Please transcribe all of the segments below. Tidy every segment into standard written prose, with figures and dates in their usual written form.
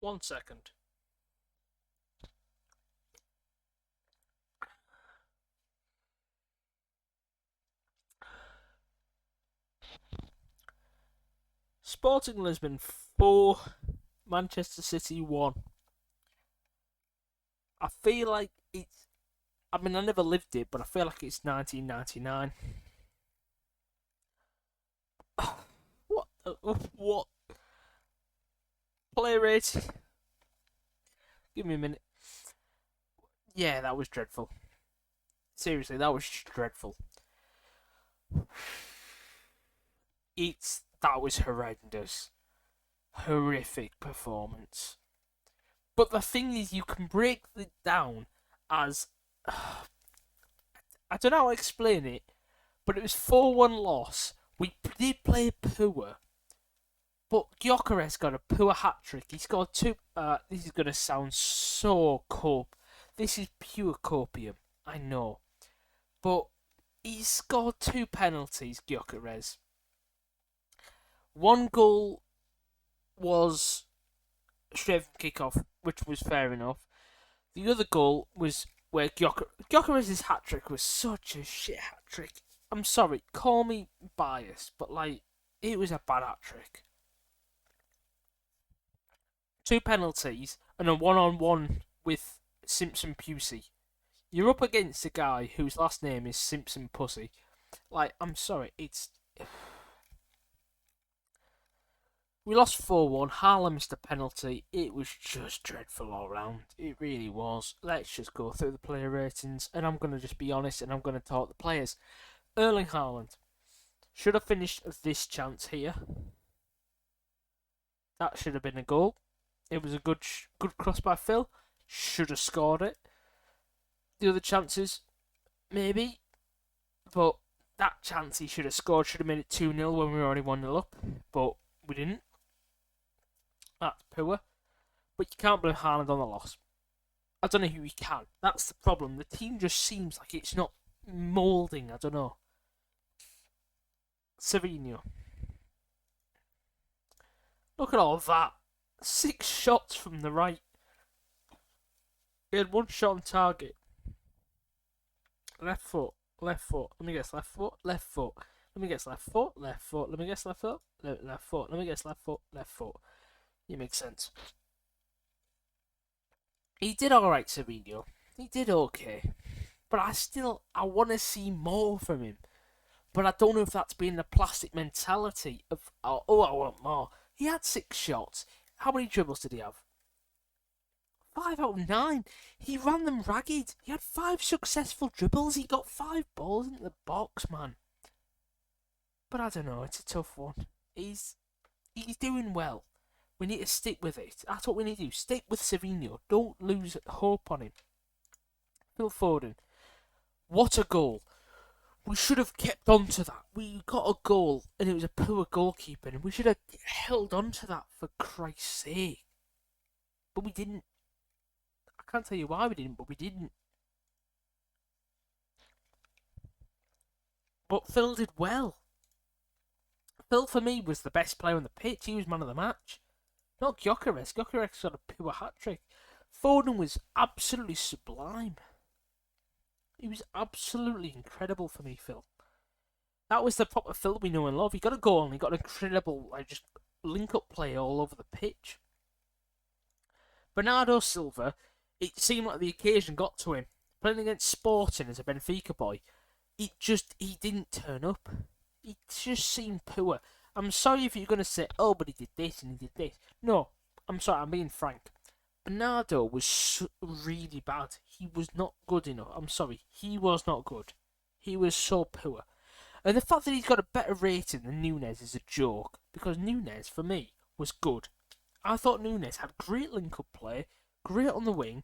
1 second. Sporting Lisbon 4, Manchester City 1. I feel like it's... I mean, I never lived it, but I feel like it's 1999. What? What? Play rate? Give me a minute. Yeah, that was dreadful. Seriously, that was dreadful. That was horrendous. Horrific performance. But the thing is, you can break it down as... I don't know how to explain it, but it was 4-1 loss. We did play poor, but Gyökeres got a poor hat-trick. He scored two... this is going to sound so This is pure copium, I know. But he scored 2 penalties, Gyökeres. One goal was straight from kick-off, which was fair enough. The other goal was where Gyökeres' hat-trick was such a shit hat-trick. I'm sorry, call me biased, but it was a bad hat-trick. 2 penalties and a one-on-one with Simpson Pusey. You're up against a guy whose last name is Simpson Pussy. I'm sorry, it's... We lost 4-1. Haaland missed a penalty. It was just dreadful all round. It really was. Let's just go through the player ratings, and I'm going to just be honest, and I'm going to talk the players. Erling Haaland should have finished this chance here. That should have been a goal. It was a good cross by Phil. Should have scored it. The other chances, maybe. But that chance he should have scored. Should have made it 2-0 when we were already 1-0 up. But we didn't. That's poor. But you can't blame Haaland on the loss. I don't know who you can. That's the problem. The team just seems like it's not moulding. I don't know. Savinho. Look at all that. 6 shots from the right. He had 1 shot on target. Left foot. Left foot. Let me guess. Left foot. Left foot. Let me guess. Left foot. Left foot. Let me guess. Left foot. Left foot. Let me guess. Left foot. Left foot. It makes sense. He did alright, Savinho. He did okay. But I want to see more from him. But I don't know if that's being the plastic mentality of, I want more. He had 6 shots. How many dribbles did he have? 5 out of 9. He ran them ragged. He had 5 successful dribbles. He got 5 balls into the box, man. But I don't know. It's a tough one. He's doing well. We need to stick with it. That's what we need to do. Stick with Savinho. Don't lose hope on him. Phil Foden. What a goal. We should have kept on to that. We got a goal, and it was a poor goalkeeper, and we should have held on to that for Christ's sake. But we didn't. I can't tell you why we didn't, but we didn't. But Phil did well. Phil, for me, was the best player on the pitch. He was man of the match. Not Gyökeres. Gyökeres got a pure hat-trick. Foden was absolutely sublime. He was absolutely incredible for me, Phil. That was the proper Phil we know and love. He got a goal and he got an incredible just link-up play all over the pitch. Bernardo Silva, it seemed like the occasion got to him. Playing against Sporting as a Benfica boy, he didn't turn up. He just seemed poor. I'm sorry if you're going to say, oh, but he did this and he did this. No, I'm sorry, I'm being frank. Bernardo was really bad. He was not good enough. I'm sorry, he was not good. He was so poor. And the fact that he's got a better rating than Nunes is a joke. Because Nunes, for me, was good. I thought Nunes had great link-up play, great on the wing.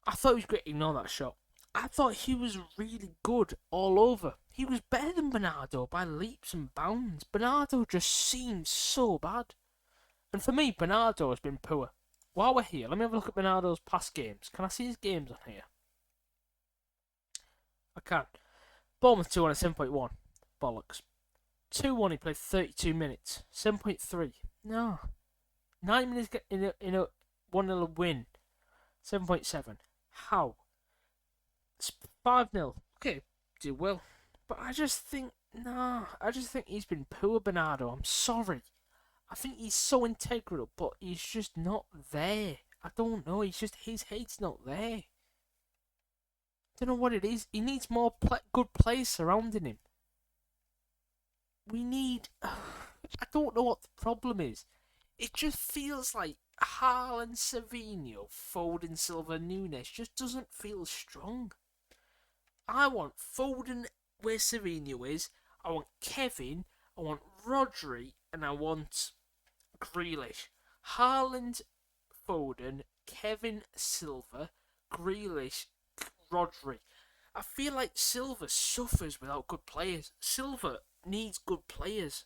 I thought he was great. Ignore that shot. I thought he was really good all over. He was better than Bernardo by leaps and bounds. Bernardo just seemed so bad. And for me, Bernardo has been poor. While we're here, let me have a look at Bernardo's past games. Can I see his games on here? I can. Bournemouth 2-1 at 7.1. Bollocks. 2-1, he played 32 minutes. 7.3. No. 9 minutes in a 1-0 win. 7.7. How? It's 5-0. Okay, do well. But I just think, I just think he's been poor, Bernardo. I'm sorry. I think he's so integral, but he's just not there. I don't know. His head's not there. I don't know what it is. He needs more good players surrounding him. We need. I don't know what the problem is. It just feels like Haaland, Savinho, Foden, Silva, Nunes just doesn't feel strong. I want Foden where Savinho is. I want Kevin. I want Rodri, and I want Grealish. Haaland, Foden, Kevin, Silva, Grealish, Rodri. I feel like Silva suffers without good players. Silva needs good players.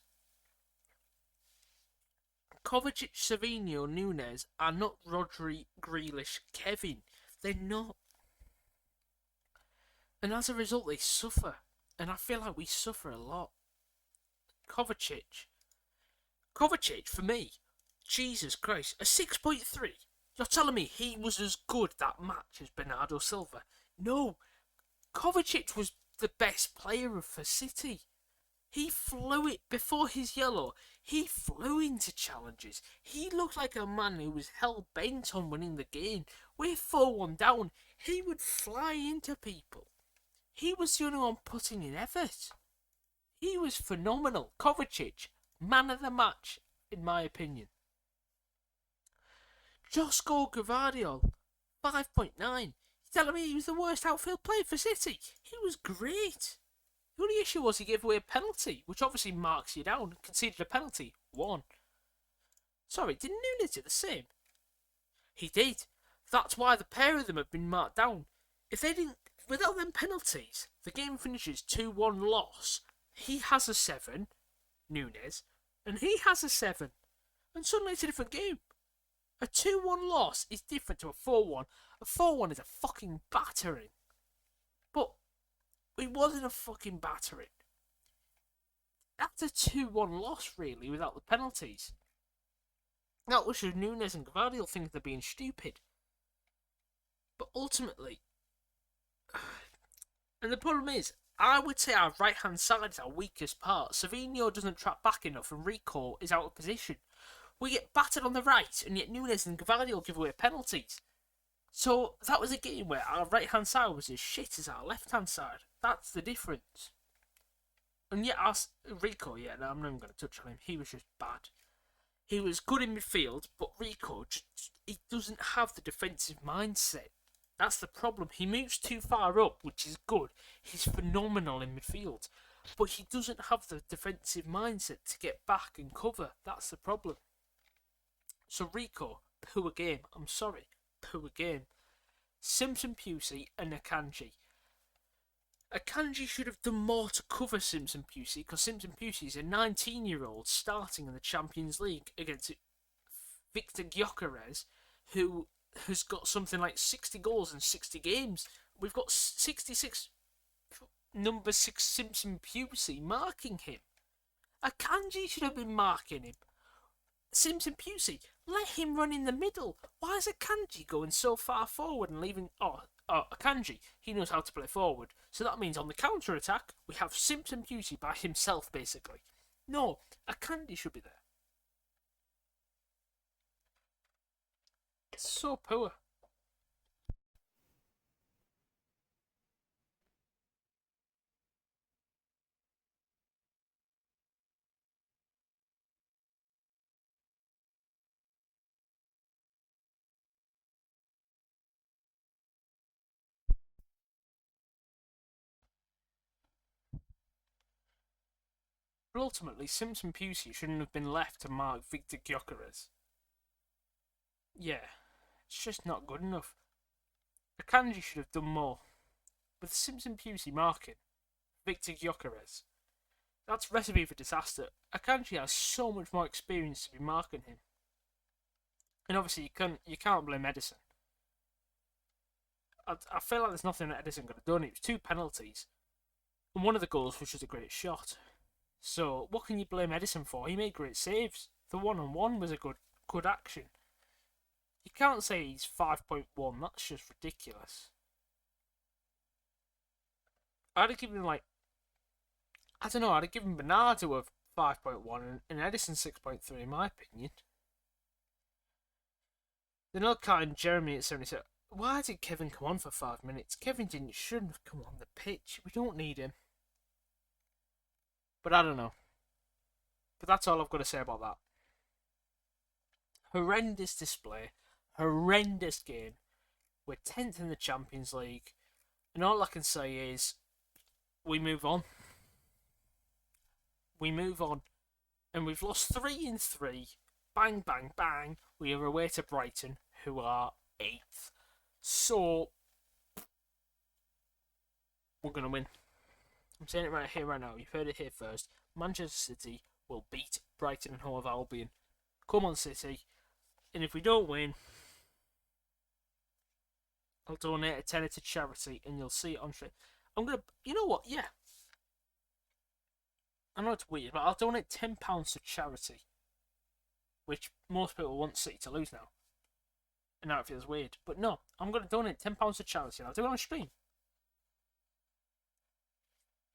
Kovacic, Savinho, Nunes are not Rodri, Grealish, Kevin. They're not. And as a result, they suffer. And I feel like we suffer a lot. Kovacic, for me, Jesus Christ, a 6.3. You're telling me he was as good that match as Bernardo Silva? No. Kovacic was the best player for City. He flew it before his yellow. He flew into challenges. He looked like a man who was hell bent on winning the game. We're 4-1 down. He would fly into people. He was the only one putting in effort. He was phenomenal. Kovacic, man of the match, in my opinion. Josko Gvardiol, 5.9. You're telling me he was the worst outfield player for City? He was great. The only issue was he gave away a penalty, which obviously marks you down. Conceded a penalty. 1. Sorry, didn't Nunes do the same? He did. That's why the pair of them have been marked down. If they didn't, without them penalties, the game finishes 2-1 loss. He has a 7, Nunes, and he has a 7. And suddenly it's a different game. A 2-1 loss is different to a 4-1. A 4-1 is a fucking battering. But it wasn't a fucking battering. That's a 2-1 loss, really, without the penalties. That was just Nunes and Gvardiol think they're being stupid. But ultimately, and the problem is, I would say our right-hand side is our weakest part. Savinho doesn't track back enough and Rico is out of position. We get battered on the right, and yet Nunes and Gvardiol give away penalties. So that was a game where our right-hand side was as shit as our left-hand side. That's the difference. And yet, Rico, I'm not even going to touch on him. He was just bad. He was good in midfield, but Rico, he doesn't have the defensive mindset. That's the problem. He moves too far up, which is good. He's phenomenal in midfield. But he doesn't have the defensive mindset to get back and cover. That's the problem. So Rico, poor game. I'm sorry. Poor game. Simpson, Pusey and Akanji. Akanji should have done more to cover Simpson Pusey, because Simpson Pusey is a 19-year-old starting in the Champions League against Victor Gyökeres, who has got something like 60 goals in 60 games. We've got 66 number 6 Simpson Pusey marking him. Akanji should have been marking him. Simpson Pusey, let him run in the middle. Why is Akanji going so far forward and leaving... Akanji, he knows how to play forward. So that means on the counter-attack, we have Simpson Pusey by himself, basically. No, Akanji should be there. It's so poor. But ultimately, Simpson Pusey shouldn't have been left to mark Victor Gyökeres. Yeah, it's just not good enough. Akanji should have done more. With Simpson Pusey marking Victor Gyökeres, that's recipe for disaster. Akanji has so much more experience to be marking him. And obviously you can't blame Edison. I feel like there's nothing that Edison could have done. It was 2 penalties. And one of the goals was just a great shot. So what can you blame Edison for? He made great saves. The 1-on-1 was a good good action. You can't say he's 5.1. That's just ridiculous. I'd have given him I don't know. I'd have given Bernardo a 5.1 and Edison 6.3 in my opinion. Then I'll count Jeremy at 77. Why did Kevin come on for 5 minutes? Kevin shouldn't have come on the pitch. We don't need him. But I don't know. But that's all I've got to say about that. Horrendous display. Horrendous game. We're 10th in the Champions League. And all I can say is, we move on. We move on. And we've lost 3 in 3. Bang, bang, bang. We are away to Brighton, who are 8th. So, we're going to win. I'm saying it right here, right now. You've heard it here first. Manchester City will beat Brighton and Hove Albion. Come on, City. And if we don't win, I'll donate a tenner to charity and you'll see it on stream. I'm going to... You know what? Yeah. I know it's weird, but I'll donate £10 to charity. Which most people want City to lose now. And now it feels weird. But no, I'm going to donate £10 to charity and I'll do it on stream.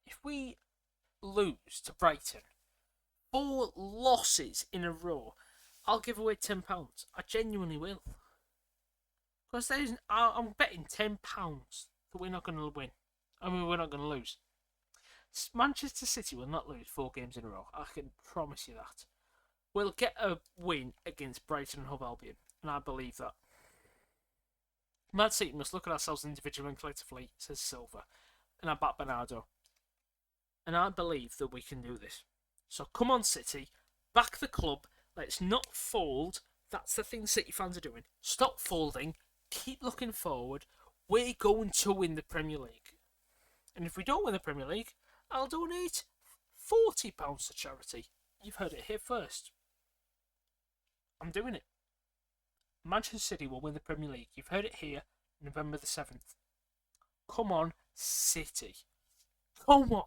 If we lose to Brighton, 4 losses in a row, I'll give away £10. I genuinely will. Because I'm betting £10 that we're not going to win. I mean, we're not going to lose. Manchester City will not lose 4 games in a row. I can promise you that. We'll get a win against Brighton and Hove Albion. And I believe that. Man City must look at ourselves individually and collectively, says Silva. And I back Bernardo. And I believe that we can do this. So come on, City. Back the club. Let's not fold. That's the thing City fans are doing. Stop folding. Keep looking forward. We're going to win the Premier League. And if we don't win the Premier League, I'll donate £40 to charity. You've heard it here first. I'm doing it. Manchester City will win the Premier League. You've heard it here, November the 7th. Come on, City. Come on.